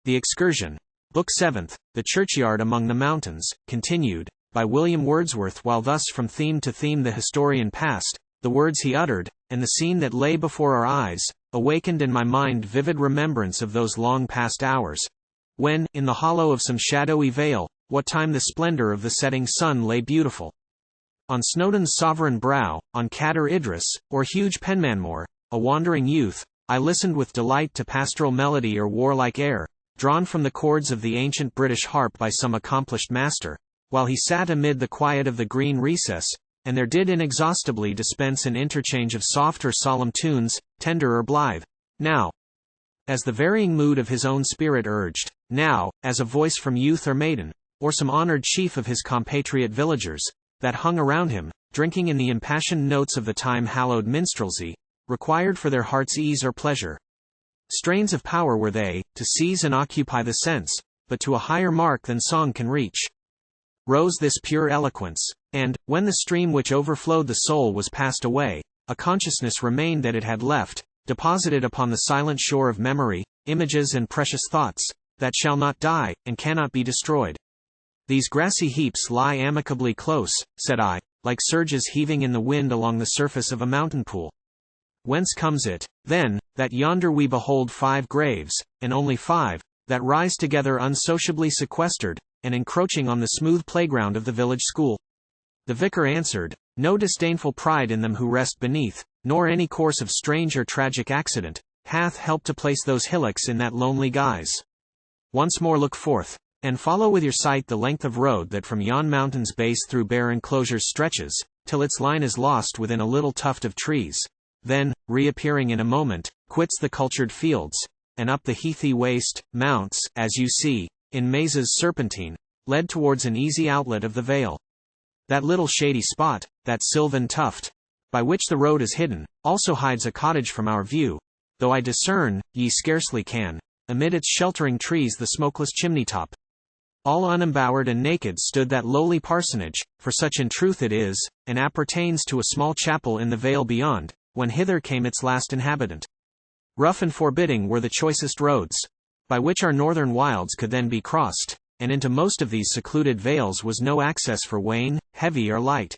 The Excursion. Book 7th, The Churchyard Among the Mountains, continued, by William Wordsworth. While thus from theme to theme the historian passed, the words he uttered, and the scene that lay before our eyes, awakened in my mind vivid remembrance of those long past hours, when, in the hollow of some shadowy vale, what time the splendour of the setting sun lay beautiful on Snowdon's sovereign brow, on Cader Idris, or huge Penmanmaur, a wandering youth, I listened with delight to pastoral melody or warlike air, drawn from the chords of the ancient British harp by some accomplished master, while he sat amid the quiet of the green recess, and there did inexhaustibly dispense an interchange of soft or solemn tunes, tender or blithe, now as the varying mood of his own spirit urged, now as a voice from youth or maiden, or some honored chief of his compatriot villagers, that hung around him, drinking in the impassioned notes of the time-hallowed minstrelsy, required for their heart's ease or pleasure. Strains of power were they, to seize and occupy the sense, but to a higher mark than song can reach rose this pure eloquence, and, when the stream which overflowed the soul was passed away, a consciousness remained that it had left, deposited upon the silent shore of memory, images and precious thoughts, that shall not die, and cannot be destroyed. These grassy heaps lie amicably close, said I, like surges heaving in the wind along the surface of a mountain pool. Whence comes it, then, that yonder we behold 5 graves, and only 5, that rise together unsociably sequestered, and encroaching on the smooth playground of the village school? The vicar answered, no disdainful pride in them who rest beneath, nor any course of strange or tragic accident, hath helped to place those hillocks in that lonely guise. Once more look forth, and follow with your sight the length of road that from yon mountain's base through bare enclosures stretches, till its line is lost within a little tuft of trees, then, reappearing in a moment, quits the cultured fields, and up the heathy waste, mounts, as you see, in mazes serpentine, led towards an easy outlet of the vale. That little shady spot, that sylvan tuft, by which the road is hidden, also hides a cottage from our view, though I discern, ye scarcely can, amid its sheltering trees the smokeless chimney-top. All unembowered and naked stood that lowly parsonage, for such in truth it is, and appertains to a small chapel in the vale beyond, when hither came its last inhabitant. Rough and forbidding were the choicest roads, by which our northern wilds could then be crossed, and into most of these secluded vales was no access for wain, heavy or light.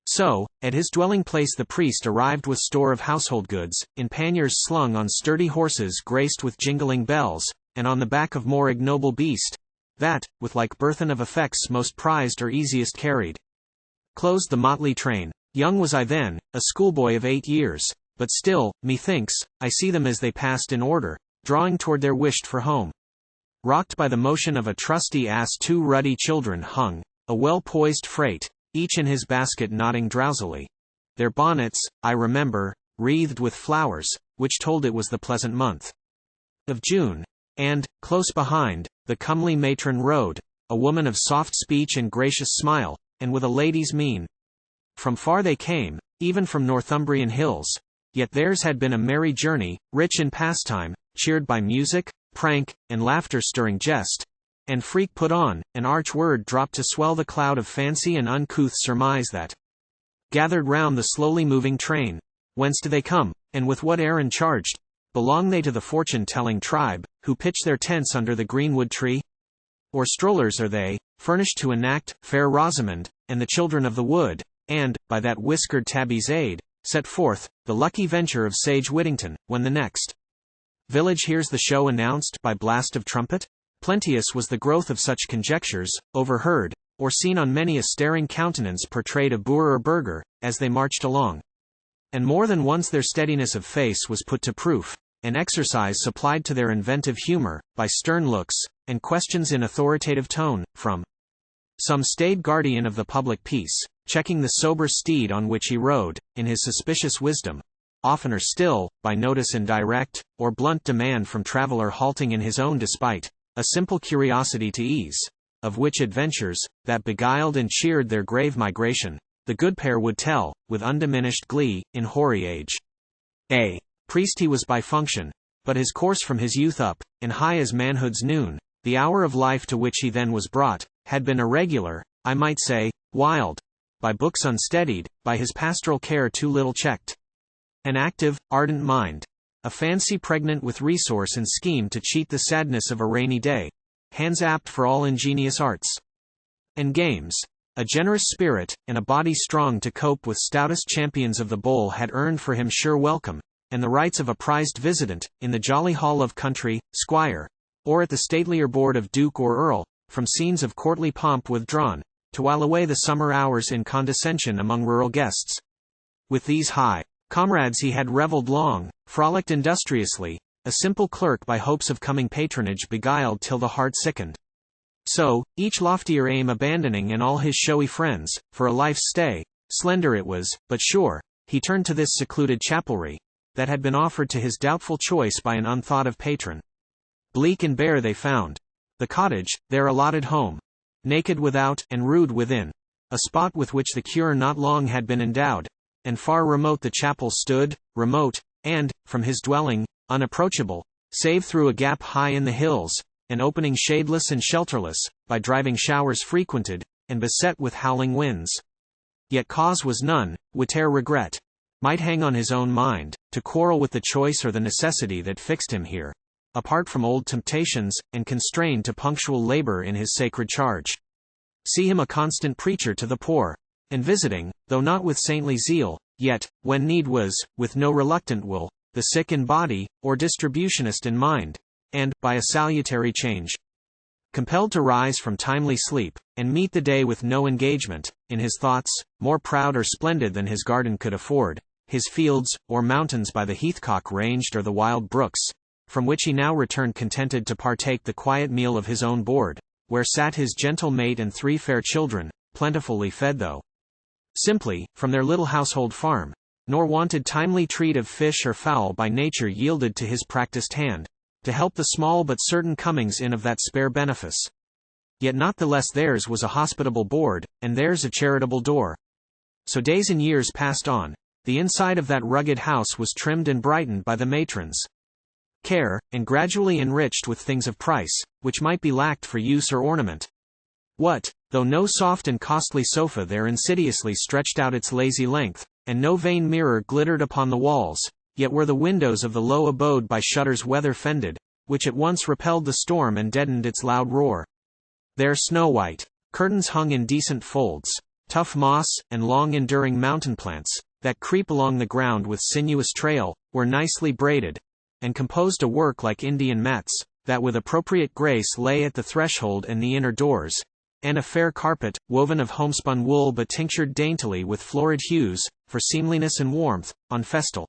So, at his dwelling place the priest arrived with store of household goods, in panniers slung on sturdy horses graced with jingling bells, and on the back of more ignoble beast, that, with like burthen of effects most prized or easiest carried, closed the motley train. Young was I then, a schoolboy of 8 years, but still, methinks, I see them as they passed in order, drawing toward their wished-for home. Rocked by the motion of a trusty ass 2 ruddy children hung, a well-poised freight, each in his basket nodding drowsily. Their bonnets, I remember, wreathed with flowers, which told it was the pleasant month of June. And, close behind, the comely matron rode, a woman of soft speech and gracious smile, and with a lady's mien. From far they came, even from Northumbrian hills, yet theirs had been a merry journey, rich in pastime, cheered by music, prank, and laughter-stirring jest, and freak put on, an arch word dropped to swell the cloud of fancy and uncouth surmise that gathered round the slowly moving train. Whence do they come, and with what errand charged? Belong they to the fortune-telling tribe, who pitch their tents under the greenwood tree? Or strollers are they, furnished to enact fair Rosamond, and the children of the wood, and, by that whiskered tabby's aid, set forth the lucky venture of sage Whittington, when the next village hears the show announced by blast of trumpet? Plenteous was the growth of such conjectures, overheard, or seen on many a staring countenance portrayed of boor or burgher, as they marched along. And more than once their steadiness of face was put to proof, an exercise supplied to their inventive humor, by stern looks, and questions in authoritative tone, from some staid guardian of the public peace, checking the sober steed on which he rode, in his suspicious wisdom, oftener still, by notice indirect, or blunt demand from traveler halting in his own despite, a simple curiosity to ease, of which adventures, that beguiled and cheered their grave migration, the good pair would tell, with undiminished glee, in hoary age. A priest he was by function, but his course from his youth up, and high as manhood's noon, the hour of life to which he then was brought, had been irregular, I might say, wild, by books unsteadied, by his pastoral care too little checked. An active, ardent mind, a fancy pregnant with resource and scheme to cheat the sadness of a rainy day, hands apt for all ingenious arts and games. A generous spirit, and a body strong to cope with stoutest champions of the bowl had earned for him sure welcome, and the rights of a prized visitant, in the jolly hall of country, squire, or at the statelier board of duke or earl, from scenes of courtly pomp withdrawn, to while away the summer hours in condescension among rural guests. With these high comrades he had revelled long, frolicked industriously, a simple clerk by hopes of coming patronage beguiled till the heart sickened. So, each loftier aim abandoning and all his showy friends, for a life's stay, slender it was, but sure, he turned to this secluded chapelry, that had been offered to his doubtful choice by an unthought of patron. Bleak and bare they found the cottage, their allotted home, naked without, and rude within, a spot with which the cure not long had been endowed, and far remote the chapel stood, remote, and, from his dwelling, unapproachable, save through a gap high in the hills, an opening shadeless and shelterless, by driving showers frequented, and beset with howling winds. Yet cause was none, whate'er regret might hang on his own mind, to quarrel with the choice or the necessity that fixed him here, apart from old temptations, and constrained to punctual labor in his sacred charge. See him a constant preacher to the poor, and visiting, though not with saintly zeal, yet, when need was, with no reluctant will, the sick in body, or distributionist in mind, and, by a salutary change, compelled to rise from timely sleep, and meet the day with no engagement, in his thoughts, more proud or splendid than his garden could afford, his fields, or mountains by the heathcock ranged or the wild brooks, from which he now returned contented to partake the quiet meal of his own board, where sat his gentle mate and 3 fair children, plentifully fed though simply, from their little household farm, nor wanted timely treat of fish or fowl by nature yielded to his practiced hand, to help the small but certain comings in of that spare benefice. Yet not the less theirs was a hospitable board, and theirs a charitable door. So days and years passed on, the inside of that rugged house was trimmed and brightened by the matron's care, and gradually enriched with things of price, which might be lacked for use or ornament. What, though no soft and costly sofa there insidiously stretched out its lazy length, and no vain mirror glittered upon the walls, yet were the windows of the low abode by shutters weather-fended, which at once repelled the storm and deadened its loud roar. There snow-white curtains hung in decent folds, tough moss, and long-enduring mountain plants, that creep along the ground with sinuous trail, were nicely braided, and composed a work like Indian mats, that with appropriate grace lay at the threshold and the inner doors, and a fair carpet, woven of homespun wool but tinctured daintily with florid hues, for seemliness and warmth, on festal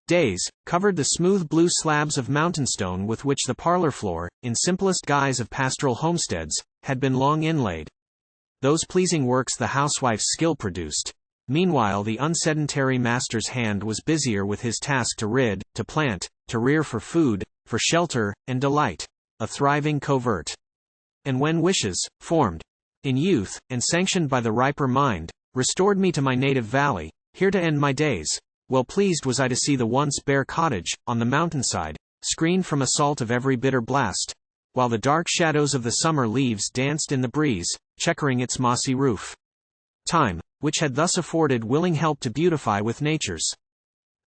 days, covered the smooth blue slabs of mountainstone with which the parlor floor, in simplest guise of pastoral homesteads, had been long inlaid. Those pleasing works the housewife's skill produced. Meanwhile the unsedentary master's hand was busier with his task to rid, to plant, to rear for food, for shelter, and delight, a thriving covert. And when wishes, formed in youth, and sanctioned by the riper mind, restored me to my native valley, here to end my days, well pleased was I to see the once bare cottage, on the mountainside, screened from assault of every bitter blast, while the dark shadows of the summer leaves danced in the breeze, checkering its mossy roof. Time, which had thus afforded willing help to beautify with nature's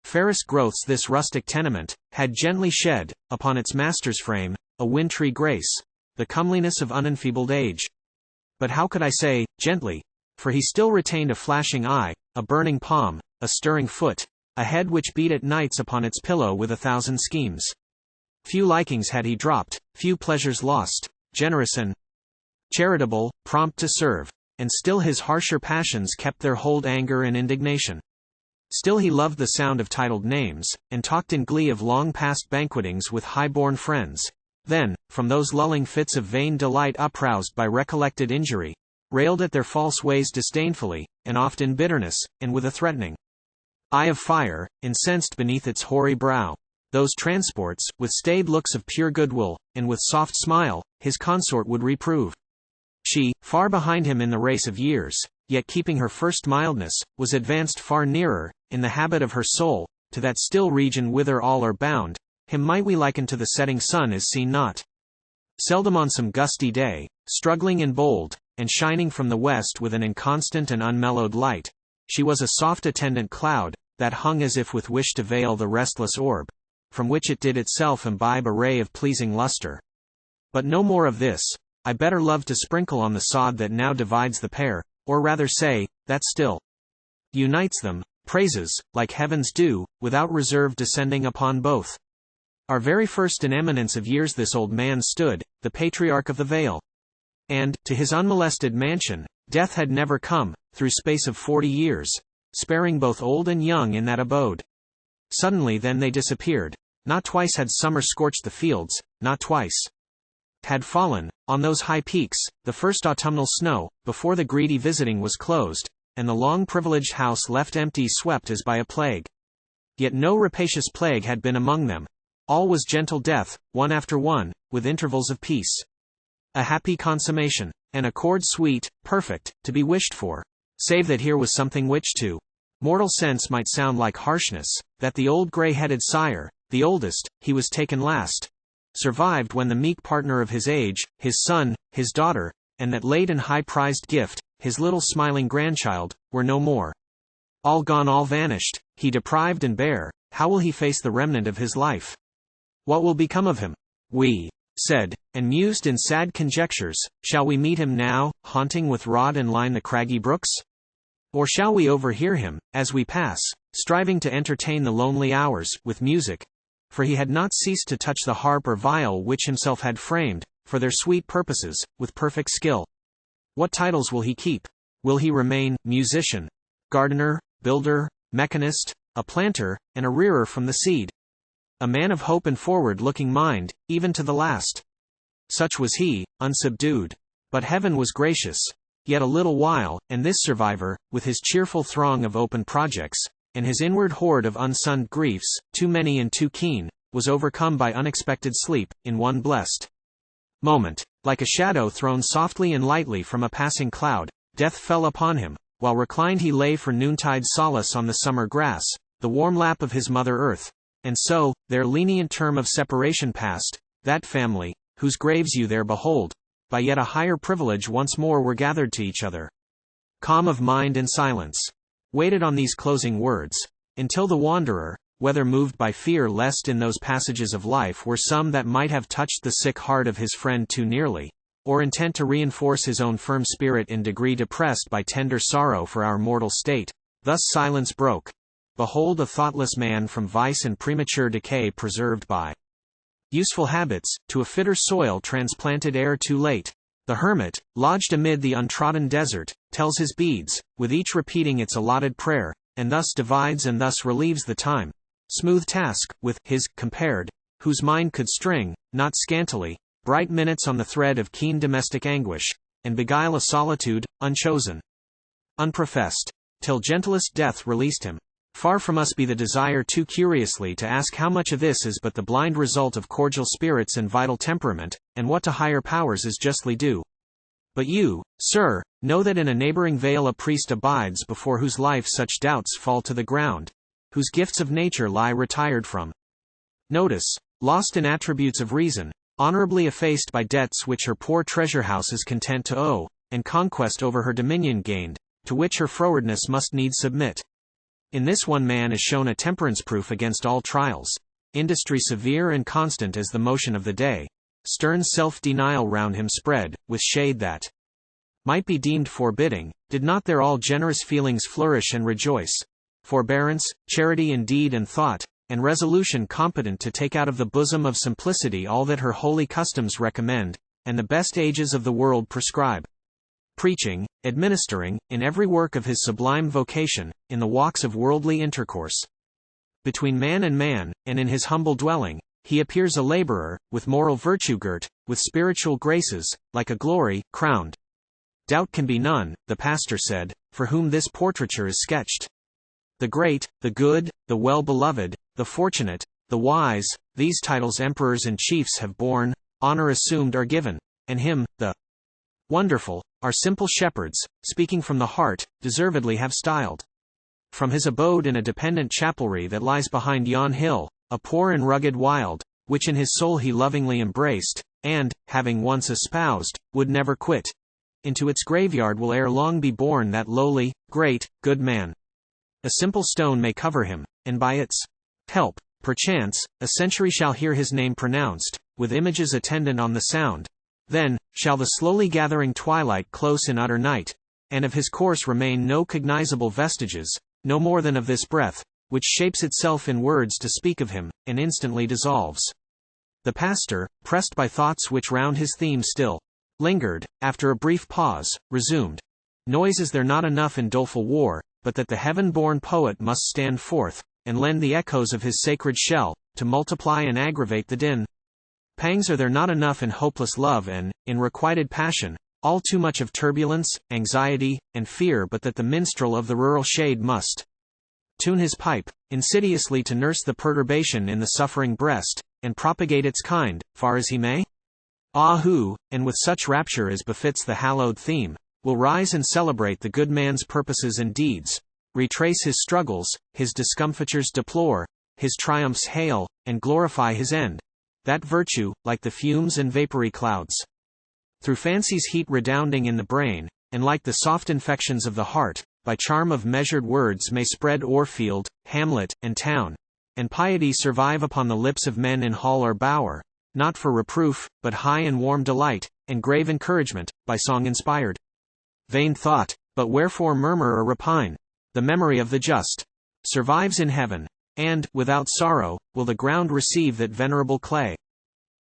fairest growths this rustic tenement, had gently shed, upon its master's frame, a wintry grace, the comeliness of unenfeebled age. But how could I say, gently? For he still retained a flashing eye, a burning palm, a stirring foot, a head which beat at nights upon its pillow with 1,000 schemes. Few likings had he dropped, few pleasures lost, generous and charitable, prompt to serve, and still his harsher passions kept their hold, anger and indignation. Still he loved the sound of titled names, and talked in glee of long past banquetings with high-born friends. Then, from those lulling fits of vain delight uproused by recollected injury, railed at their false ways disdainfully, and oft in bitterness, and with a threatening eye of fire, incensed beneath its hoary brow. Those transports, with staid looks of pure goodwill, and with soft smile, his consort would reprove. She, far behind him in the race of years, yet keeping her first mildness, was advanced far nearer, in the habit of her soul, to that still region whither all are bound. Him might we liken to the setting sun as seen not seldom on some gusty day, struggling and bold, and shining from the west with an inconstant and unmellowed light. She was a soft attendant cloud, that hung as if with wish to veil the restless orb. from which it did itself imbibe a ray of pleasing luster. But no more of this. I better love to sprinkle on the sod that now divides the pair, or rather say, that still unites them, praises, like heaven's dew, without reserve descending upon both. Our very first in eminence of years this old man stood, the patriarch of the vale. And, to his unmolested mansion, death had never come, through space of 40 years, sparing both old and young in that abode. Suddenly then they disappeared. Not twice had summer scorched the fields, not twice had fallen, on those high peaks, the first autumnal snow, before the greedy visiting was closed, and the long privileged house left empty swept as by a plague. Yet no rapacious plague had been among them. All was gentle death, one after one, with intervals of peace. A happy consummation, an accord sweet, perfect, to be wished for. Save that here was something which to mortal sense might sound like harshness, that the old grey-headed sire, the oldest, he was taken last, survived when the meek partner of his age, his son, his daughter, and that late and high-prized gift, his little smiling grandchild, were no more. All gone, all vanished, he deprived and bare. How will he face the remnant of his life? What will become of him? We said, and mused in sad conjectures, shall we meet him now, haunting with rod and line the craggy brooks? Or shall we overhear him, as we pass, striving to entertain the lonely hours, with music? For he had not ceased to touch the harp or viol which himself had framed, for their sweet purposes, with perfect skill. What titles will he keep? Will he remain, musician, gardener, builder, mechanist, a planter, and a rearer from the seed? A man of hope and forward-looking mind, even to the last. Such was he, unsubdued. But heaven was gracious. Yet a little while, and this survivor, with his cheerful throng of open projects, and his inward hoard of unsunned griefs, too many and too keen, was overcome by unexpected sleep, in one blessed moment. Like a shadow thrown softly and lightly from a passing cloud, death fell upon him, while reclined he lay for noontide solace on the summer grass, the warm lap of his mother earth. And so, their lenient term of separation past, that family, whose graves you there behold, by yet a higher privilege once more were gathered to each other. Calm of mind and silence waited on these closing words, until the wanderer, whether moved by fear lest in those passages of life were some that might have touched the sick heart of his friend too nearly, or intent to reinforce his own firm spirit in degree depressed by tender sorrow for our mortal state, thus silence broke. Behold a thoughtless man from vice and premature decay preserved by useful habits, to a fitter soil transplanted ere too late. The hermit, lodged amid the untrodden desert, tells his beads, with each repeating its allotted prayer, and thus divides and thus relieves the time. Smooth task, with his compared, whose mind could string, not scantily, bright minutes on the thread of keen domestic anguish, and beguile a solitude, unchosen, unprofessed, till gentlest death released him. Far from us be the desire too curiously to ask how much of this is but the blind result of cordial spirits and vital temperament, and what to higher powers is justly due. But you, sir, know that in a neighboring vale a priest abides before whose life such doubts fall to the ground, whose gifts of nature lie retired from notice, lost in attributes of reason, honorably effaced by debts which her poor treasure house is content to owe, and conquest over her dominion gained, to which her frowardness must needs submit. In this one man is shown a temperance proof against all trials, industry severe and constant as the motion of the day, stern self-denial round him spread, with shade that might be deemed forbidding, did not there all generous feelings flourish and rejoice, forbearance, charity in deed and thought, and resolution competent to take out of the bosom of simplicity all that her holy customs recommend, and the best ages of the world prescribe. Preaching, administering, in every work of his sublime vocation, in the walks of worldly intercourse between man, and in his humble dwelling, he appears a laborer, with moral virtue girt, with spiritual graces, like a glory, crowned. Doubt can be none, the pastor said, for whom this portraiture is sketched. The great, the good, the well-beloved, the fortunate, the wise, these titles emperors and chiefs have borne, honor assumed are given, and him, the wonderful, our simple shepherds, speaking from the heart, deservedly have styled. From his abode in a dependent chapelry that lies behind yon hill, a poor and rugged wild, which in his soul he lovingly embraced, and, having once espoused, would never quit. Into its graveyard will ere long be borne that lowly, great, good man. A simple stone may cover him, and by its help Perchance, a century shall hear his name pronounced, with images attendant on the sound. Then shall the slowly gathering twilight close in utter night, and of his course remain no cognizable vestiges, no more than of this breath, which shapes itself in words to speak of him, and instantly dissolves. The pastor, pressed by thoughts which round his theme still lingered, after a brief pause, resumed. Noise is there not enough in doleful war, but that the heaven-born poet must stand forth, and lend the echoes of his sacred shell, to multiply and aggravate the din? Pangs are there not enough in hopeless love and, in requited passion, all too much of turbulence, anxiety, and fear, but that the minstrel of the rural shade must tune his pipe, insidiously to nurse the perturbation in the suffering breast, and propagate its kind, far as he may? Ah, who, and with such rapture as befits the hallowed theme, will rise and celebrate the good man's purposes and deeds, retrace his struggles, his discomfitures deplore, his triumphs hail, and glorify his end, that virtue, like the fumes and vapory clouds, through fancy's heat redounding in the brain, and like the soft infections of the heart, by charm of measured words may spread o'er field, hamlet, and town, and piety survive upon the lips of men in hall or bower, not for reproof, but high and warm delight, and grave encouragement, by song inspired. Vain thought, but wherefore murmur or repine? The memory of the just survives in heaven, and, without sorrow, will the ground receive that venerable clay.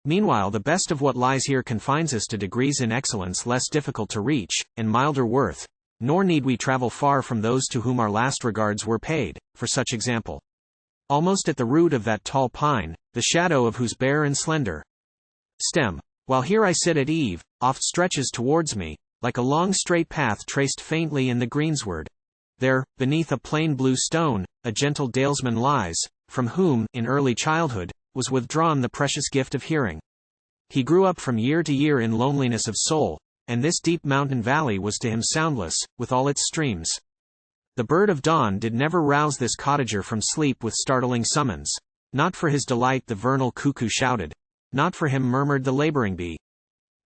Meanwhile the best of what lies here confines us to degrees in excellence less difficult to reach, and milder worth, nor need we travel far from those to whom our last regards were paid, for such example. Almost at the root of that tall pine, the shadow of whose bare and slender stem, while here I sit at eve, oft stretches towards me, like a long straight path traced faintly in the greensward. There, beneath a plain blue stone, a gentle dalesman lies, from whom, in early childhood, was withdrawn the precious gift of hearing. He grew up from year to year in loneliness of soul, and this deep mountain valley was to him soundless, with all its streams. The bird of dawn did never rouse this cottager from sleep with startling summons. Not for his delight the vernal cuckoo shouted. Not for him murmured the laboring bee.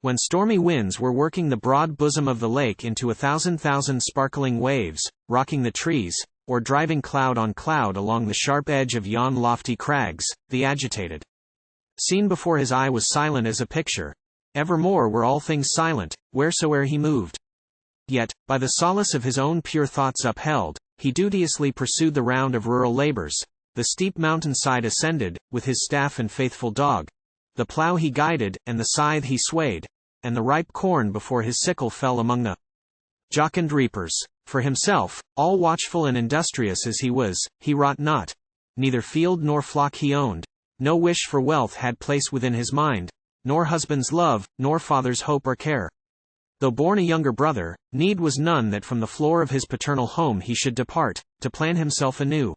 When stormy winds were working the broad bosom of the lake into 1,000 sparkling waves, rocking the trees, or driving cloud on cloud along the sharp edge of yon lofty crags, the agitated scene before his eye was silent as a picture. Evermore were all things silent, wheresoe'er he moved. Yet, by the solace of his own pure thoughts upheld, he duteously pursued the round of rural labors, the steep mountain-side ascended, with his staff and faithful dog. The plough he guided, and the scythe he swayed, and the ripe corn before his sickle fell among the jocund reapers. For himself, all watchful and industrious as he was, he wrought not. Neither field nor flock he owned. No wish for wealth had place within his mind, nor husband's love, nor father's hope or care. Though born a younger brother, need was none that from the floor of his paternal home he should depart, to plan himself anew.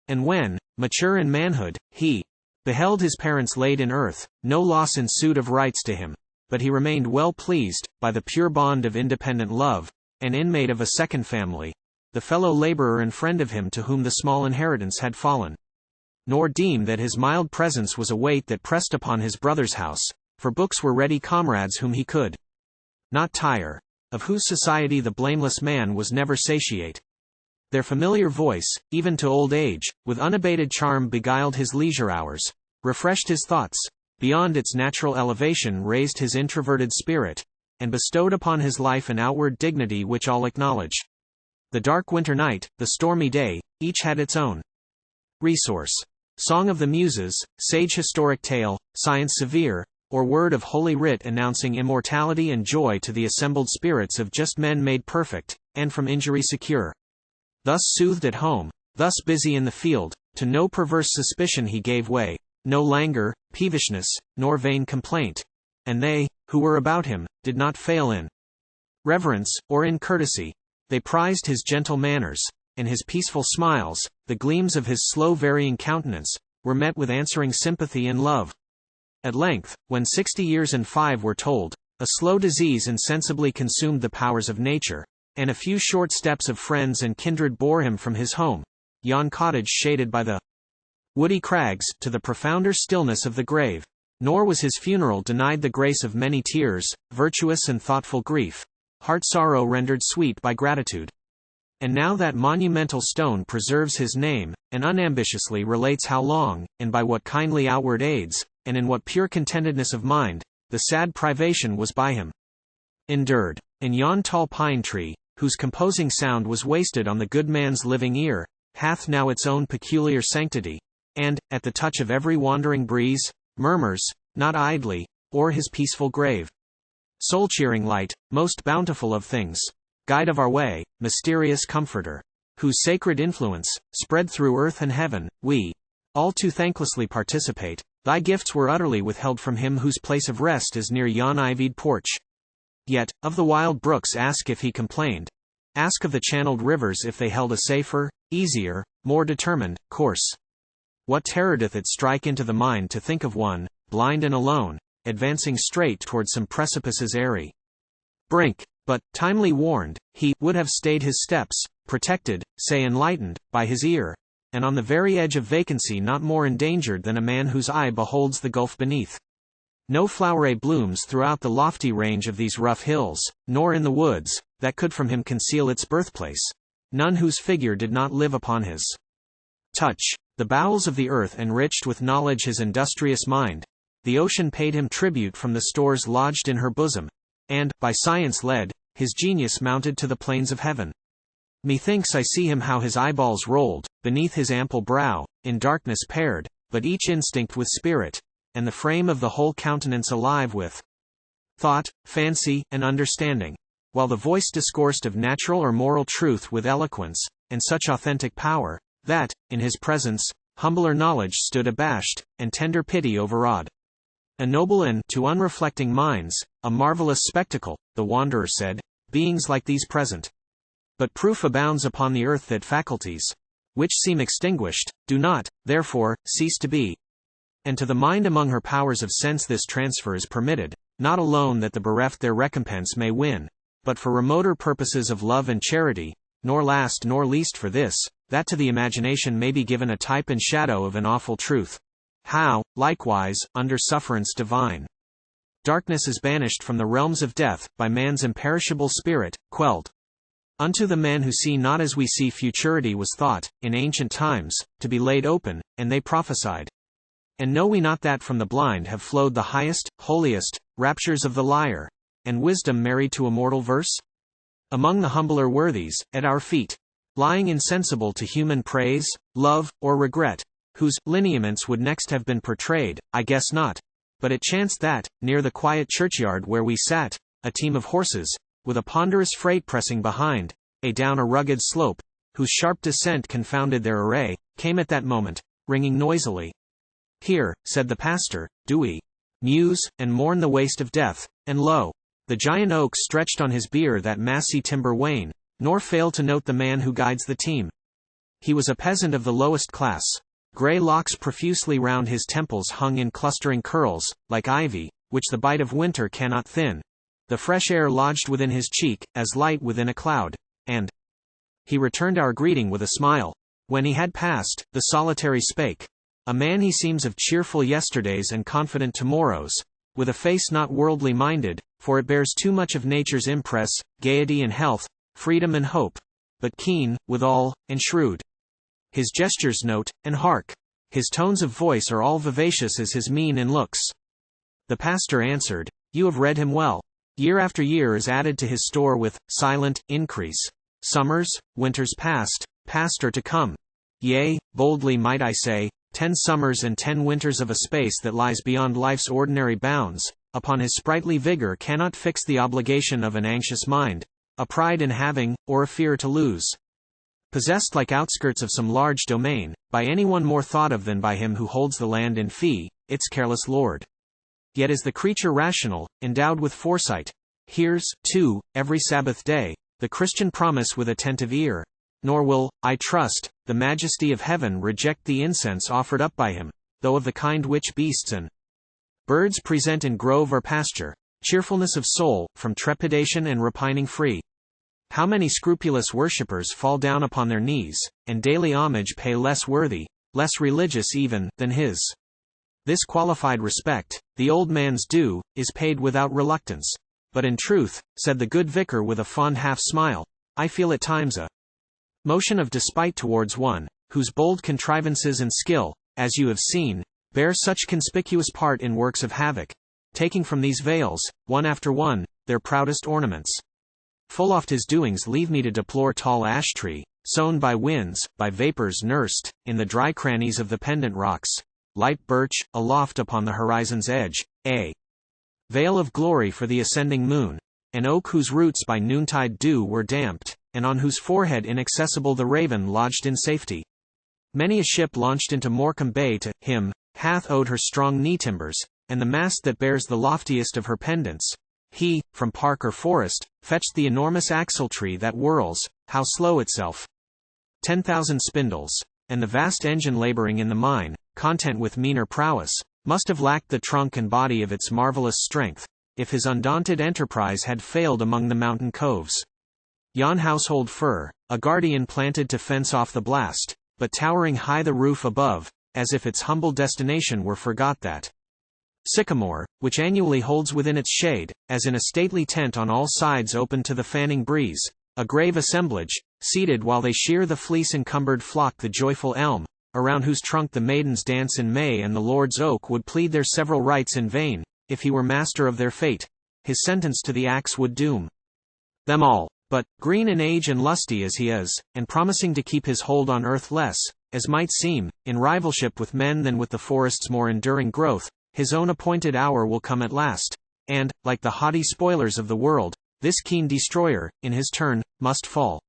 And when, mature in manhood, he beheld his parents laid in earth, no loss ensued of rights to him, but he remained well pleased, by the pure bond of independent love, an inmate of a second family, the fellow laborer and friend of him to whom the small inheritance had fallen. Nor deem that his mild presence was a weight that pressed upon his brother's house, for books were ready comrades whom he could not tire, of whose society the blameless man was never satiate. Their familiar voice, even to old age, with unabated charm beguiled his leisure hours, refreshed his thoughts, beyond its natural elevation raised his introverted spirit, and bestowed upon his life an outward dignity which all acknowledge. The dark winter night, the stormy day, each had its own resource. Song of the Muses, sage historic tale, science severe, or word of holy writ announcing immortality and joy to the assembled spirits of just men made perfect, and from injury secure. Thus soothed at home, thus busy in the field, to no perverse suspicion he gave way, no languor, peevishness, nor vain complaint. And they, who were about him, did not fail in reverence, or in courtesy. They prized his gentle manners, and his peaceful smiles, the gleams of his slow varying countenance, were met with answering sympathy and love. At length, when 60 years and 5 were told, a slow disease insensibly consumed the powers of nature, and a few short steps of friends and kindred bore him from his home, yon cottage shaded by the woody crags, to the profounder stillness of the grave. Nor was his funeral denied the grace of many tears, virtuous and thoughtful grief, heart sorrow rendered sweet by gratitude. And now that monumental stone preserves his name, and unambitiously relates how long, and by what kindly outward aids, and in what pure contentedness of mind, the sad privation was by him endured. And yon tall pine tree, whose composing sound was wasted on the good man's living ear, hath now its own peculiar sanctity, and, at the touch of every wandering breeze, murmurs, not idly, o'er his peaceful grave. Soul-cheering light, most bountiful of things, guide of our way, mysterious comforter, whose sacred influence, spread through earth and heaven, we all too thanklessly participate. Thy gifts were utterly withheld from him whose place of rest is near yon ivied porch. Yet, of the wild brooks ask if he complained. Ask of the channeled rivers if they held a safer, easier, more determined, course. What terror doth it strike into the mind to think of one, blind and alone, advancing straight towards some precipice's airy brink, but, timely warned, he would have stayed his steps, protected, say enlightened, by his ear, and on the very edge of vacancy not more endangered than a man whose eye beholds the gulf beneath. No floweret blooms throughout the lofty range of these rough hills, nor in the woods, that could from him conceal its birthplace. None whose figure did not live upon his touch. The bowels of the earth enriched with knowledge his industrious mind. The ocean paid him tribute from the stores lodged in her bosom. And, by science led, his genius mounted to the plains of heaven. Methinks I see him how his eyeballs rolled, beneath his ample brow, in darkness paired, but each instinct with spirit, and the frame of the whole countenance alive with thought, fancy, and understanding, while the voice discoursed of natural or moral truth with eloquence, and such authentic power, that, in his presence, humbler knowledge stood abashed, and tender pity overawed. A noble and, to unreflecting minds, a marvelous spectacle, the wanderer said, beings like these present. But proof abounds upon the earth that faculties, which seem extinguished, do not, therefore, cease to be. And to the mind among her powers of sense this transfer is permitted, not alone that the bereft their recompense may win, but for remoter purposes of love and charity, nor last nor least for this, that to the imagination may be given a type and shadow of an awful truth. How, likewise, under sufferance divine, darkness is banished from the realms of death, by man's imperishable spirit, quelled. Unto the men who see not as we see futurity was thought, in ancient times, to be laid open, and they prophesied. And know we not that from the blind have flowed the highest, holiest, raptures of the lyre, and wisdom married to immortal verse? Among the humbler worthies, at our feet, lying insensible to human praise, love, or regret, whose lineaments would next have been portrayed, I guess not. But it chanced that, near the quiet churchyard where we sat, a team of horses, with a ponderous freight pressing behind, down a rugged slope, whose sharp descent confounded their array, came at that moment, ringing noisily. Here, said the pastor, do we muse, and mourn the waste of death, and lo, the giant oak stretched on his bier that massy timber wane, nor fail to note the man who guides the team. He was a peasant of the lowest class. Grey locks profusely round his temples hung in clustering curls, like ivy, which the bite of winter cannot thin. The fresh air lodged within his cheek, as light within a cloud, and he returned our greeting with a smile. When he had passed, the solitary spake. A man he seems of cheerful yesterdays and confident tomorrows, with a face not worldly minded, for it bears too much of nature's impress, gaiety and health, freedom and hope, but keen, withal, and shrewd. His gestures note, and hark. His tones of voice are all vivacious as his mien and looks. The pastor answered, you have read him well. Year after year is added to his store with silent increase. Summers, winters past or to come. Yea, boldly might I say, 10 summers and 10 winters of a space that lies beyond life's ordinary bounds, upon his sprightly vigor cannot fix the obligation of an anxious mind, a pride in having, or a fear to lose. Possessed like outskirts of some large domain, by anyone more thought of than by him who holds the land in fee, its careless lord. Yet is the creature rational, endowed with foresight, hears, too, every Sabbath day, the Christian promise with attentive ear, nor will, I trust, the majesty of heaven reject the incense offered up by him, though of the kind which beasts and birds present in grove or pasture, cheerfulness of soul, from trepidation and repining free. How many scrupulous worshippers fall down upon their knees, and daily homage pay less worthy, less religious even, than his. This qualified respect, the old man's due, is paid without reluctance. But in truth, said the good vicar with a fond half-smile, I feel at times a motion of despite towards one, whose bold contrivances and skill, as you have seen, bear such conspicuous part in works of havoc, taking from these vales, one after one, their proudest ornaments. Full oft his doings leave me to deplore tall ash tree, sown by winds, by vapors nursed, in the dry crannies of the pendant rocks, light birch, aloft upon the horizon's edge, a veil of glory for the ascending moon, an oak whose roots by noontide dew were damped, and on whose forehead inaccessible the raven lodged in safety. Many a ship launched into Morecambe Bay to him hath owed her strong knee timbers, and the mast that bears the loftiest of her pendants. He, from park or forest, fetched the enormous axle-tree that whirls, how slow itself, 10,000 spindles, and the vast engine laboring in the mine, content with meaner prowess, must have lacked the trunk and body of its marvelous strength, if his undaunted enterprise had failed among the mountain coves. Yon household fir, a guardian planted to fence off the blast, but towering high the roof above, as if its humble destination were forgot that sycamore, which annually holds within its shade, as in a stately tent on all sides open to the fanning breeze, a grave assemblage, seated while they shear the fleece-encumbered flock the joyful elm, around whose trunk the maidens dance in May, and the Lord's oak would plead their several rights in vain, if he were master of their fate, his sentence to the axe would doom them all. But, green in age and lusty as he is, and promising to keep his hold on earth less, as might seem, in rivalship with men than with the forest's more enduring growth, his own appointed hour will come at last, and, like the haughty spoilers of the world, this keen destroyer, in his turn, must fall.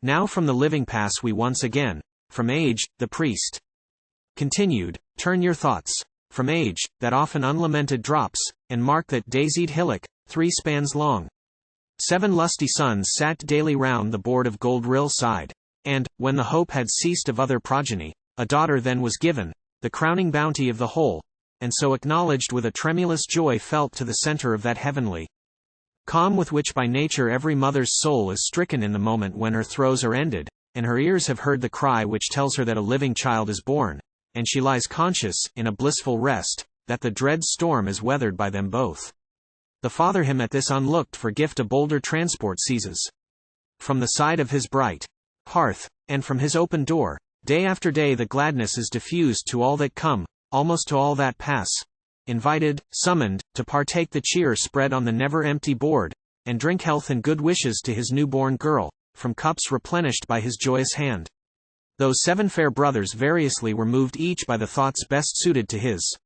Now from the living pass we once again, from age, the priest continued, turn your thoughts, from age, that often unlamented drops, and mark that daisied hillock, 3 spans long. 7 lusty sons sat daily round the board of Gold Rill side, and, when the hope had ceased of other progeny, a daughter then was given, the crowning bounty of the whole, and so acknowledged with a tremulous joy felt to the center of that heavenly calm with which by nature every mother's soul is stricken in the moment when her throes are ended, and her ears have heard the cry which tells her that a living child is born, and she lies conscious, in a blissful rest, that the dread storm is weathered by them both. The father him at this unlooked-for gift a bolder transport seizes. From the side of his bright hearth, and from his open door, day after day the gladness is diffused to all that come, almost to all that pass, invited, summoned, to partake the cheer spread on the never-empty board, and drink health and good wishes to his new-born girl, from cups replenished by his joyous hand. Those 7 fair brothers variously were moved each by the thoughts best suited to his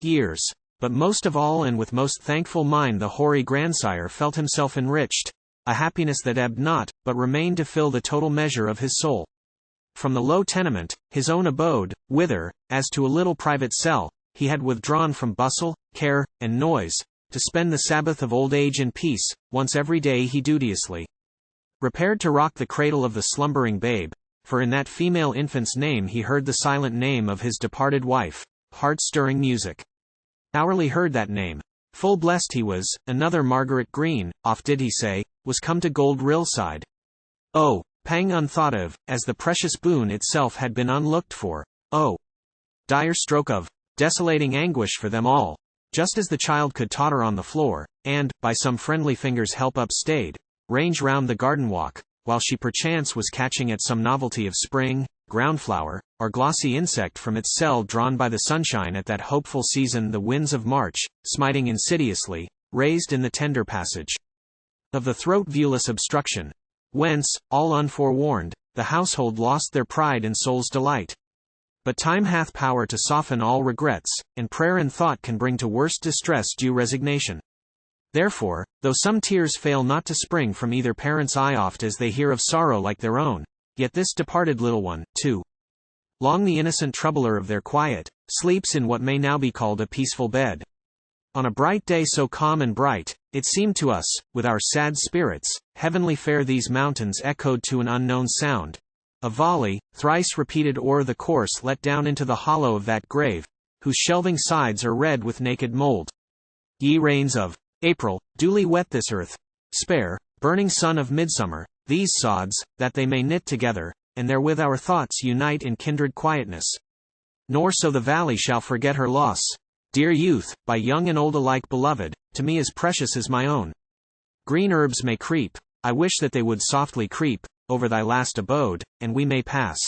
years. But most of all and with most thankful mind the hoary grandsire felt himself enriched, a happiness that ebbed not, but remained to fill the total measure of his soul. From the low tenement, his own abode, whither, as to a little private cell, he had withdrawn from bustle, care, and noise, to spend the Sabbath of old age in peace, once every day he duteously repaired to rock the cradle of the slumbering babe, for in that female infant's name he heard the silent name of his departed wife, heart-stirring music. Hourly heard that name. Full blessed he was, another Margaret Green, oft did he say, was come to Gold Rill side. Oh, pang unthought of, as the precious boon itself had been unlooked for. Oh, dire stroke of desolating anguish for them all. Just as the child could totter on the floor, and, by some friendly finger's help upstayed, range round the garden walk, while she perchance was catching at some novelty of spring, groundflower, or glossy insect from its cell drawn by the sunshine at that hopeful season the winds of March, smiting insidiously, raised in the tender passage of the throat viewless obstruction, whence, all unforewarned, the household lost their pride and soul's delight. But time hath power to soften all regrets, and prayer and thought can bring to worst distress due resignation. Therefore, though some tears fail not to spring from either parent's eye oft as they hear of sorrow like their own, yet this departed little one, too long the innocent troubler of their quiet, sleeps in what may now be called a peaceful bed. On a bright day so calm and bright, it seemed to us, with our sad spirits, heavenly fair these mountains echoed to an unknown sound. A volley, thrice repeated o'er the course let down into the hollow of that grave, whose shelving sides are red with naked mold. Ye rains of April, duly wet this earth. Spare, burning sun of midsummer, these sods, that they may knit together, and therewith our thoughts unite in kindred quietness. Nor so the valley shall forget her loss. Dear youth, by young and old alike beloved, to me as precious as my own. Green herbs may creep, I wish that they would softly creep, over thy last abode, and we may pass.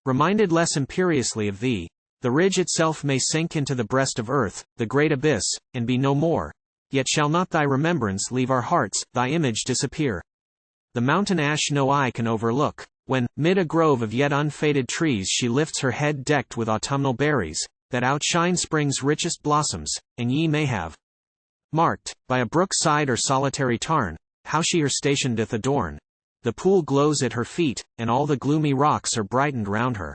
Reminded less imperiously of thee, the ridge itself may sink into the breast of earth, the great abyss, and be no more. Yet shall not thy remembrance leave our hearts, thy image disappear. The mountain ash no eye can overlook, when, mid a grove of yet unfaded trees she lifts her head decked with autumnal berries, that outshine spring's richest blossoms, and ye may have marked, by a brook side or solitary tarn, how she her station doth adorn. The pool glows at her feet, and all the gloomy rocks are brightened round her.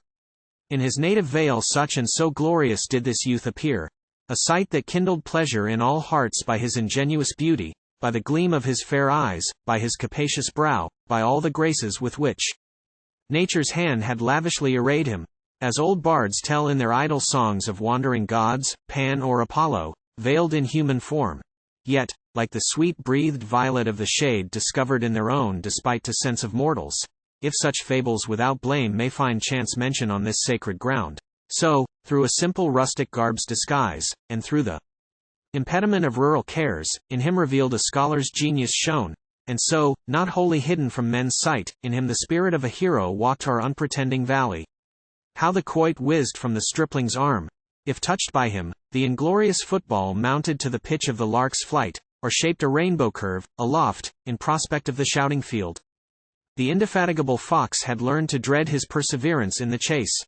In his native vale such and so glorious did this youth appear, a sight that kindled pleasure in all hearts by his ingenuous beauty, by the gleam of his fair eyes, by his capacious brow, by all the graces with which nature's hand had lavishly arrayed him, as old bards tell in their idle songs of wandering gods, Pan or Apollo, veiled in human form. Yet, like the sweet-breathed violet of the shade discovered in their own despite to sense of mortals, if such fables without blame may find chance mention on this sacred ground, so, through a simple rustic garb's disguise, and through the impediment of rural cares, in him revealed a scholar's genius shone, and so, not wholly hidden from men's sight, in him the spirit of a hero walked our unpretending valley. How the quoit whizzed from the stripling's arm! If touched by him, the inglorious football mounted to the pitch of the lark's flight, or shaped a rainbow curve, aloft, in prospect of the shouting field. The indefatigable fox had learned to dread his perseverance in the chase.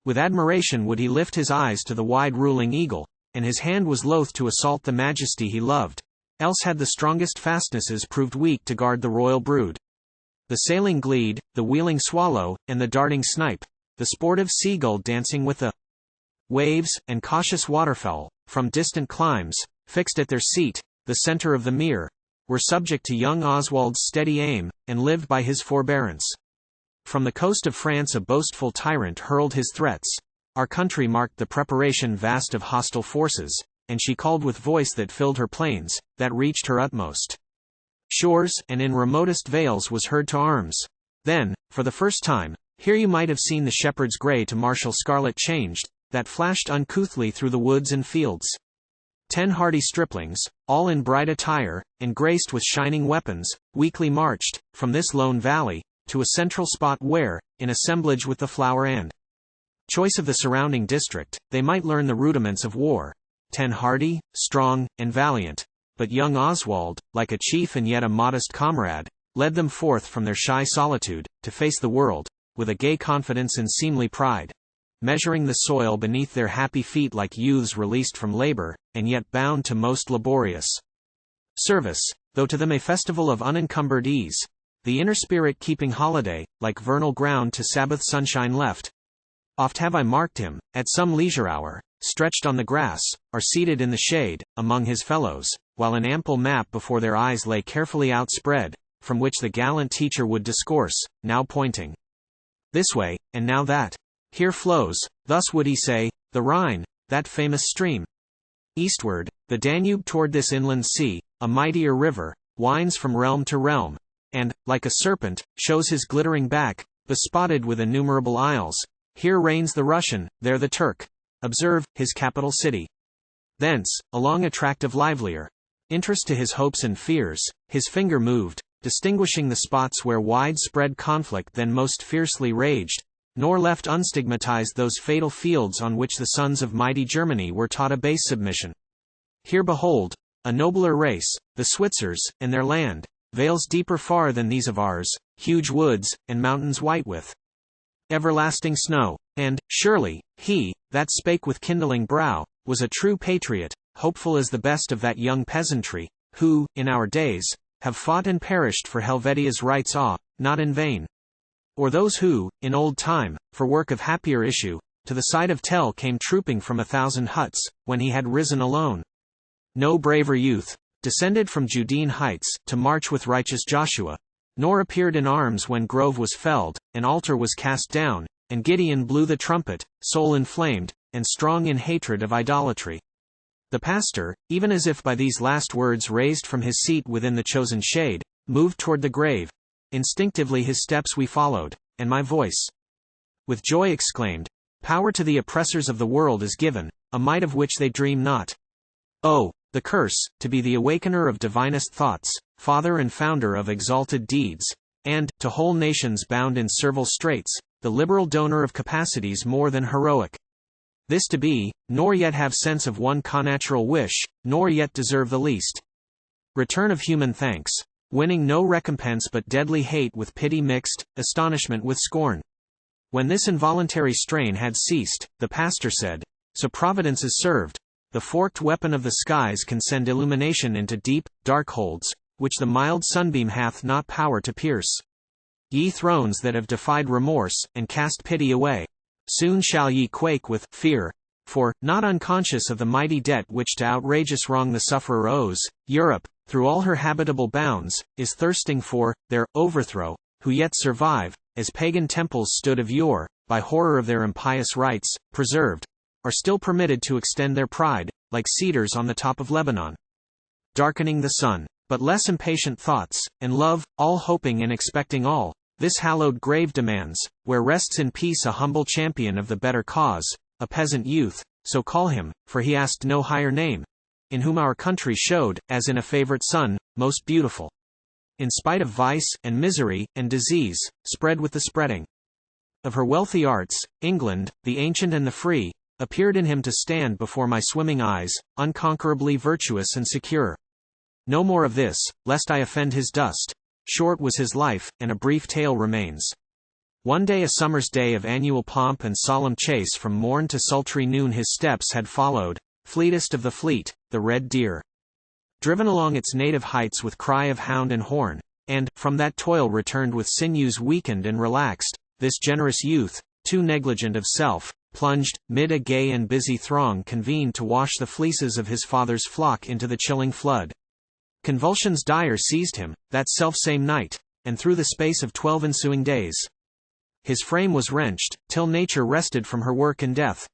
With admiration would he lift his eyes to the wide ruling eagle, and his hand was loath to assault the majesty he loved, else had the strongest fastnesses proved weak to guard the royal brood. The sailing glede, the wheeling swallow, and the darting snipe, the sportive seagull dancing with the waves, and cautious waterfowl, from distant climes, fixed at their seat, the center of the mere, were subject to young Oswald's steady aim, and lived by his forbearance. From the coast of France a boastful tyrant hurled his threats. Our country marked the preparation vast of hostile forces, and she called with voice that filled her plains, that reached her utmost shores, and in remotest vales was heard to arms. Then, for the first time, here you might have seen the shepherd's grey to martial scarlet changed, that flashed uncouthly through the woods and fields. 10 hardy striplings, all in bright attire, and graced with shining weapons, weakly marched, from this lone valley, to a central spot where, in assemblage with the flower and choice of the surrounding district, they might learn the rudiments of war. 10 hardy, strong, and valiant. But young Oswald, like a chief and yet a modest comrade, led them forth from their shy solitude, to face the world, with a gay confidence and seemly pride, measuring the soil beneath their happy feet like youths released from labor, and yet bound to most laborious service, though to them a festival of unencumbered ease, the inner spirit keeping holiday, like vernal ground to Sabbath sunshine left. Oft have I marked him, at some leisure hour, stretched on the grass, or seated in the shade, among his fellows, while an ample map before their eyes lay carefully outspread, from which the gallant teacher would discourse, now pointing this way, and now that. Here flows, thus would he say, the Rhine, that famous stream. Eastward, the Danube toward this inland sea, a mightier river, winds from realm to realm, and, like a serpent, shows his glittering back, bespotted with innumerable isles. Here reigns the Russian, there the Turk. Observe, his capital city. Thence, along a tract of livelier interest to his hopes and fears, his finger moved, distinguishing the spots where widespread conflict then most fiercely raged, nor left unstigmatized those fatal fields on which the sons of mighty Germany were taught a base submission. Here behold, a nobler race, the Switzers, and their land, vales deeper far than these of ours, huge woods, and mountains white with everlasting snow. And, surely, he, that spake with kindling brow, was a true patriot, hopeful as the best of that young peasantry, who, in our days, have fought and perished for Helvetia's rights not in vain. Or those who, in old time, for work of happier issue, to the side of Tell came trooping from 1,000 huts, when he had risen alone. No braver youth, descended from Judean heights, to march with righteous Joshua, nor appeared in arms when Grove was felled, an altar was cast down, and Gideon blew the trumpet, soul inflamed, and strong in hatred of idolatry. The pastor, even as if by these last words raised from his seat within the chosen shade, moved toward the grave. Instinctively his steps we followed, and my voice with joy exclaimed, "Power to the oppressors of the world is given, a might of which they dream not. Oh, the curse, to be the awakener of divinest thoughts, father and founder of exalted deeds, and, to whole nations bound in servile straits, the liberal donor of capacities more than heroic. This to be, nor yet have sense of one connatural wish, nor yet deserve the least return of human thanks, winning no recompense but deadly hate with pity mixed, astonishment with scorn. When this involuntary strain had ceased, the pastor said, "So Providence is served. The forked weapon of the skies can send illumination into deep, dark holds, which the mild sunbeam hath not power to pierce. Ye thrones that have defied remorse, and cast pity away, soon shall ye quake with fear, for, not unconscious of the mighty debt which to outrageous wrong the sufferer owes, Europe, through all her habitable bounds, is thirsting for their overthrow, who yet survive, as pagan temples stood of yore, by horror of their impious rites, preserved, are still permitted to extend their pride, like cedars on the top of Lebanon, darkening the sun. But less impatient thoughts, and love, all hoping and expecting all, this hallowed grave demands, where rests in peace a humble champion of the better cause, a peasant youth, so call him, for he asked no higher name, in whom our country showed, as in a favorite son, most beautiful. In spite of vice, and misery, and disease, spread with the spreading of her wealthy arts, England, the ancient and the free, appeared in him to stand before my swimming eyes, unconquerably virtuous and secure. No more of this, lest I offend his dust. Short was his life, and a brief tale remains. One day, a summer's day of annual pomp and solemn chase, from morn to sultry noon his steps had followed, fleetest of the fleet, the red deer. Driven along its native heights with cry of hound and horn, and, from that toil returned with sinews weakened and relaxed, this generous youth, too negligent of self, plunged, mid a gay and busy throng convened to wash the fleeces of his father's flock into the chilling flood. Convulsions dire seized him, that self-same night, and through the space of 12 ensuing days. His frame was wrenched, till nature rested from her work and death.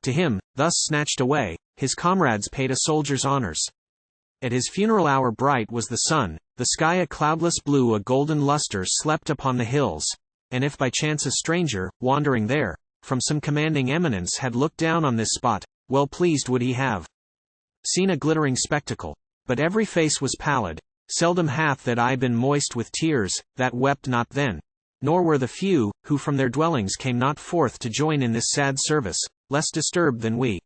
To him, thus snatched away, his comrades paid a soldier's honors. At his funeral hour bright was the sun, the sky a cloudless blue, a golden luster slept upon the hills, and if by chance a stranger, wandering there, from some commanding eminence had looked down on this spot, well pleased would he have seen a glittering spectacle. But every face was pallid, seldom hath that eye been moist with tears, that wept not then. Nor were the few, who from their dwellings came not forth to join in this sad service, less disturbed than we.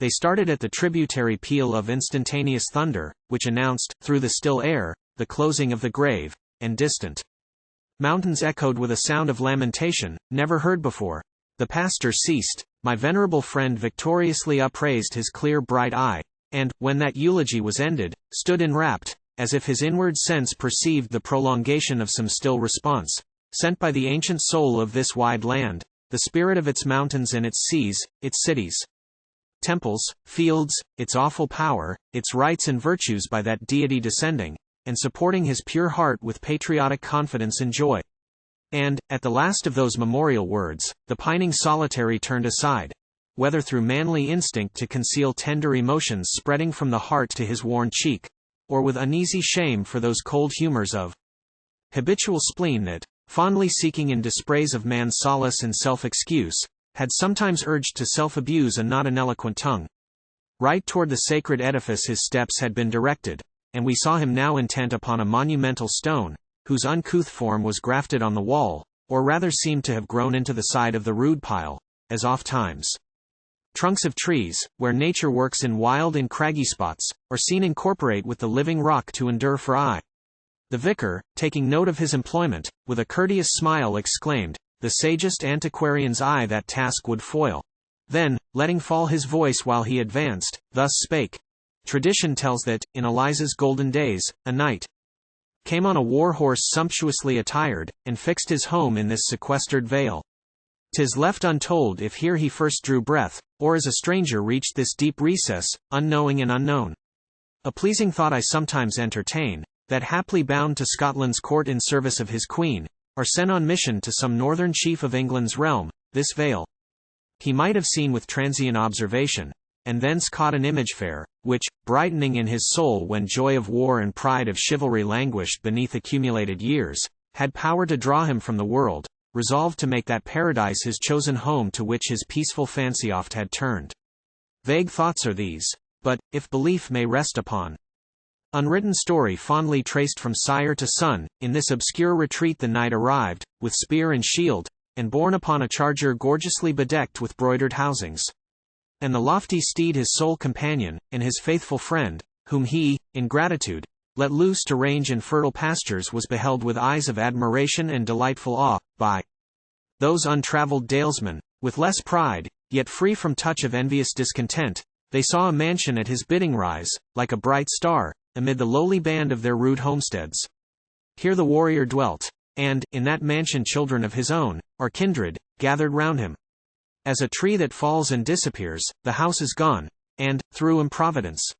They started at the tributary peal of instantaneous thunder, which announced, through the still air, the closing of the grave, and distant mountains echoed with a sound of lamentation, never heard before. The pastor ceased, my venerable friend victoriously upraised his clear bright eye, and, when that eulogy was ended, stood enrapt, as if his inward sense perceived the prolongation of some still response, sent by the ancient soul of this wide land, the spirit of its mountains and its seas, its cities, temples, fields, its awful power, its rights and virtues by that deity descending, and supporting his pure heart with patriotic confidence and joy. And, at the last of those memorial words, the pining solitary turned aside, whether through manly instinct to conceal tender emotions spreading from the heart to his worn cheek, or with uneasy shame for those cold humors of habitual spleen that, fondly seeking in dispraise of man's solace and self-excuse, had sometimes urged to self-abuse a not ineloquent tongue. Right toward the sacred edifice his steps had been directed, and we saw him now intent upon a monumental stone, whose uncouth form was grafted on the wall, or rather seemed to have grown into the side of the rude pile, as oft times trunks of trees, where nature works in wild and craggy spots, are seen incorporate with the living rock to endure for aye. The vicar, taking note of his employment, with a courteous smile exclaimed, "The sagest antiquarian's eye that task would foil." Then, letting fall his voice while he advanced, thus spake. Tradition tells that, in Eliza's golden days, a knight came on a war horse sumptuously attired, and fixed his home in this sequestered vale. 'Tis left untold if here he first drew breath, or as a stranger reached this deep recess, unknowing and unknown. A pleasing thought I sometimes entertain, that haply bound to Scotland's court in service of his queen, or sent on mission to some northern chief of England's realm, this vale he might have seen with transient observation, and thence caught an image fair, which, brightening in his soul when joy of war and pride of chivalry languished beneath accumulated years, had power to draw him from the world, resolved to make that paradise his chosen home to which his peaceful fancy oft had turned. Vague thoughts are these, but, if belief may rest upon Unwritten story fondly traced from sire to son, in this obscure retreat the knight arrived, with spear and shield, and borne upon a charger gorgeously bedecked with broidered housings. And the lofty steed his sole companion, and his faithful friend, whom he, in gratitude, let loose to range in fertile pastures, was beheld with eyes of admiration and delightful awe, by those untravelled dalesmen. With less pride, yet free from touch of envious discontent, they saw a mansion at his bidding rise, like a bright star, amid the lowly band of their rude homesteads. Here the warrior dwelt, and, in that mansion children of his own, or kindred, gathered round him. As a tree that falls and disappears, the house is gone, and, through improvidence,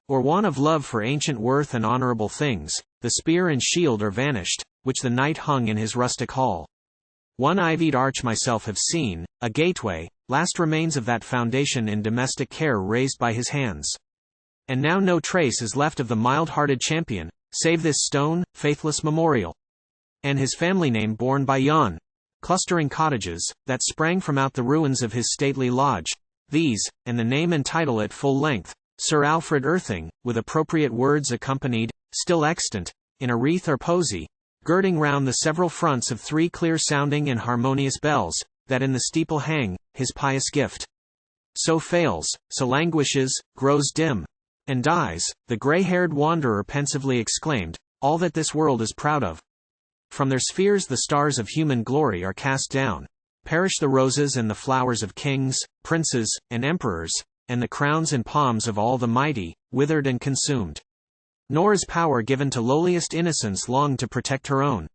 or want of love for ancient worth and honorable things, the spear and shield are vanished, which the knight hung in his rustic hall. One ivied arch myself have seen, a gateway, last remains of that foundation in domestic care raised by his hands. And now no trace is left of the mild-hearted champion, save this stone, faithless memorial, and his family name borne by yon clustering cottages, that sprang from out the ruins of his stately lodge. These, and the name and title at full length, Sir Alfred Irthing, with appropriate words accompanied, still extant, in a wreath or posy, girding round the several fronts of 3 clear-sounding and harmonious bells, that in the steeple hang, his pious gift. So fails, so languishes, grows dim, and dies, the grey-haired wanderer pensively exclaimed, all that this world is proud of. From their spheres the stars of human glory are cast down. Perish the roses and the flowers of kings, princes, and emperors, and the crowns and palms of all the mighty, withered and consumed. Nor is power given to lowliest innocence long to protect her own.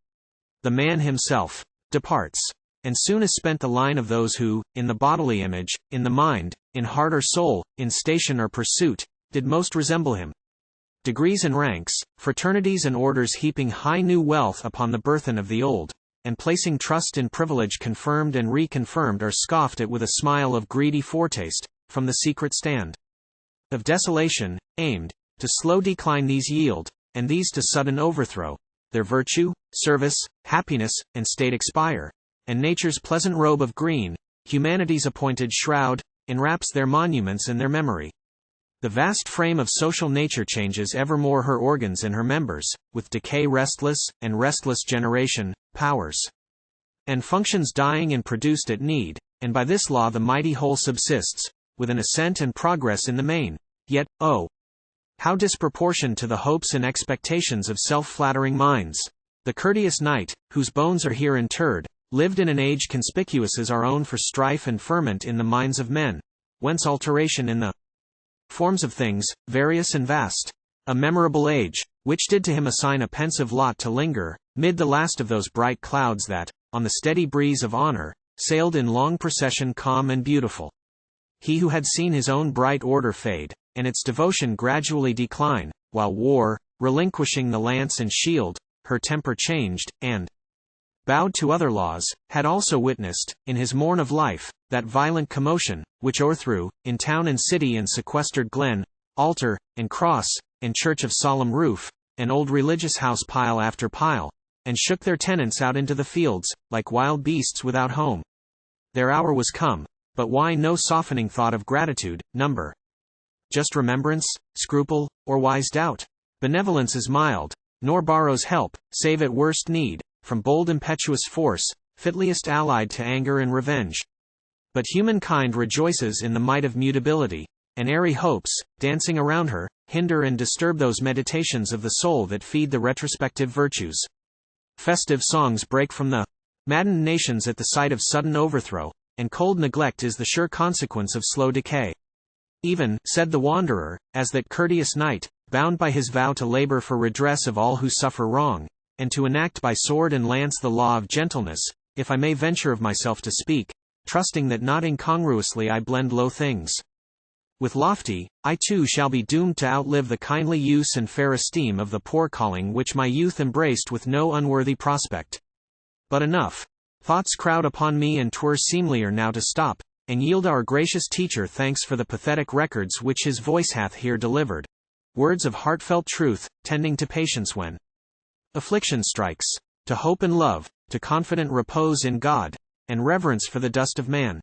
The man himself departs, and soon is spent the line of those who, in the bodily image, in the mind, in heart or soul, in station or pursuit, did most resemble him. Degrees and ranks, fraternities and orders heaping high new wealth upon the burthen of the old, and placing trust in privilege confirmed and reconfirmed, are scoffed at with a smile of greedy foretaste, from the secret stand of desolation, aimed to slow decline. These yield, and these to sudden overthrow. Their virtue, service, happiness, and state expire, and nature's pleasant robe of green, humanity's appointed shroud, enwraps their monuments in their memory. The vast frame of social nature changes evermore her organs and her members, with decay restless, and restless generation, powers and functions dying and produced at need, and by this law the mighty whole subsists, with an ascent and progress in the main. Yet, oh, how disproportioned to the hopes and expectations of self-flattering minds! The courteous knight, whose bones are here interred, lived in an age conspicuous as our own for strife and ferment in the minds of men, whence alteration in the forms of things, various and vast. A memorable age, which did to him assign a pensive lot to linger, mid the last of those bright clouds that, on the steady breeze of honor, sailed in long procession calm and beautiful. He who had seen his own bright order fade, and its devotion gradually decline, while war, relinquishing the lance and shield, her temper changed, and bowed to other laws, had also witnessed, in his morn of life, that violent commotion, which o'erthrew, in town and city and sequestered glen, altar, and cross, and church of solemn roof, and old religious house pile after pile, and shook their tenants out into the fields, like wild beasts without home. Their hour was come, but why no softening thought of gratitude, number? Just remembrance, scruple, or wise doubt? Benevolence is mild, nor borrows help, save at worst need, from bold impetuous force, fitliest allied to anger and revenge. But humankind rejoices in the might of mutability, and airy hopes, dancing around her, hinder and disturb those meditations of the soul that feed the retrospective virtues. Festive songs break from the maddened nations at the sight of sudden overthrow, and cold neglect is the sure consequence of slow decay. Even, said the wanderer, as that courteous knight, bound by his vow to labor for redress of all who suffer wrong, and to enact by sword and lance the law of gentleness, if I may venture of myself to speak, trusting that not incongruously I blend low things with lofty, I too shall be doomed to outlive the kindly use and fair esteem of the poor calling which my youth embraced with no unworthy prospect. But enough. Thoughts crowd upon me, and 'twere seemlier now to stop, and yield our gracious teacher thanks for the pathetic records which his voice hath here delivered. Words of heartfelt truth, tending to patience when affliction strikes, to hope and love, to confident repose in God, and reverence for the dust of man.